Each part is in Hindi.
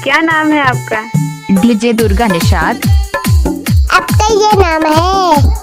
क्या नाम है आपका? डीजे दुर्गा निषाद। आपका ये नाम है?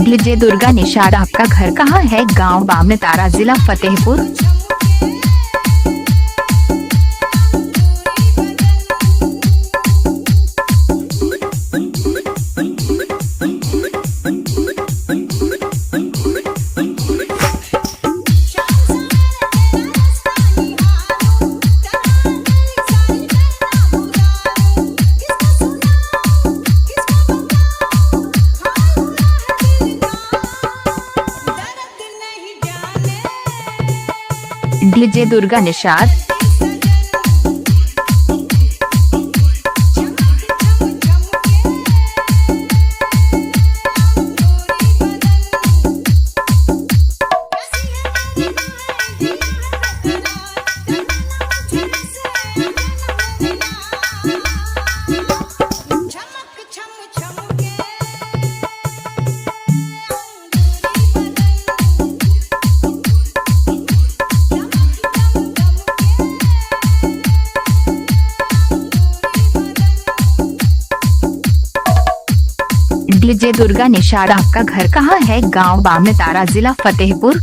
डीजे दुर्गा निषाद। आपका घर कहाँ है? गांव बामने तारा, जिला फतेहपुर। डीजे दुर्गा निषाद। डीजे दुर्गा निषाद। आपका घर कहाँ है? गांव बामने तारा, जिला फतेहपुर।